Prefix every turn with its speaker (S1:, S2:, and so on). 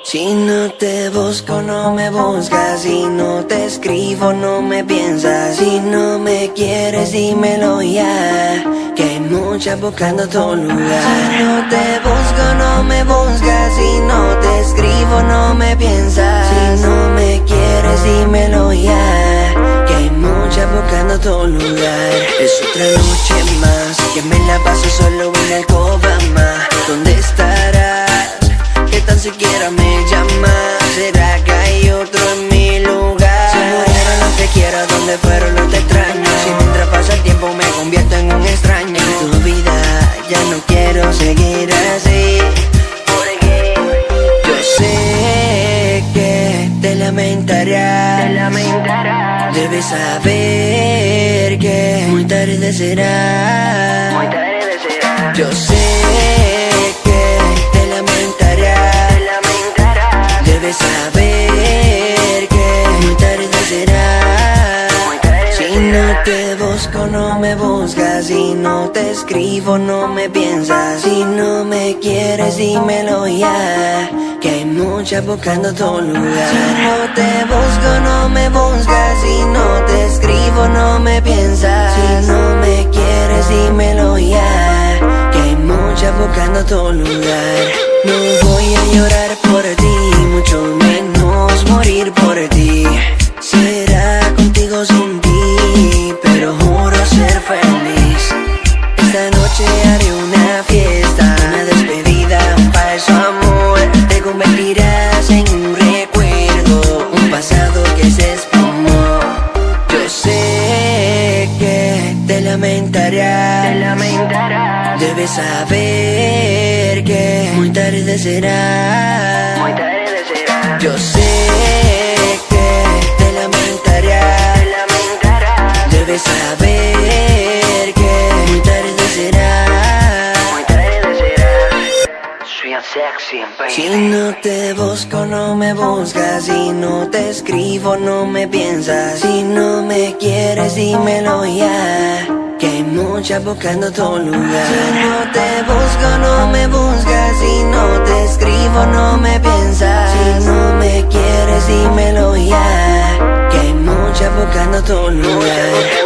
S1: Si no te busco, no me buscas. Si no te escribo, no me piensas. Si no me quieres, dímelo ya, que hay muchas buscando tu lugar. Si no te busco, no me buscas. Si no te escribo, no me piensas. Si no me quieres, dímelo ya, que hay muchas buscando tu lugar. Es otra noche más que me la paso solo en la alcoba más. ¿Dónde estarás? ¿Qué tan siquiera me llamas? ¿Será que hay otro en mi lugar? Si murieron los que quiero, ¿dónde fueron los te extraño? Si mientras pasa el tiempo me convierto en un extraño en tu vida, ya no quiero seguir así. Porque yo sé que te lamentarás. Debes saber que muy tarde será. Yo sé que te lamentarás. Debes saber que muy tarde será. Si no te busco, no me buscas. Si no te escribo, no me piensas. Si no me quieres, dímelo ya, que hay muchas buscando tu lugar. Si no te busco, no me buscas. Si no te escribo, no me piensas. Si no me quieres, dímelo ya, que hay muchas buscando tu lugar. No voy a llorar por ti, mucho menos morir por ti. Será contigo sin ti, pero juro ser feliz. Esta noche haré una fiesta, una despedida, un falso amor. Te convertirás en un recuerdo, un pasado que se esfumó. Yo sé que te lamentarás. Debes saber que muy tarde será. Yo sé que te lamentarás. Debes saber que muy tarde será. Si no te busco, no me buscas. Si no te escribo, no me piensas. Si no me quieres, dímelo ya, que hay muchas buscando tu lugar. Si no te busco, no me buscas. Si no te escribo, no me piensas. Si no me quieres, dímelo ya, que hay muchas buscando tu lugar.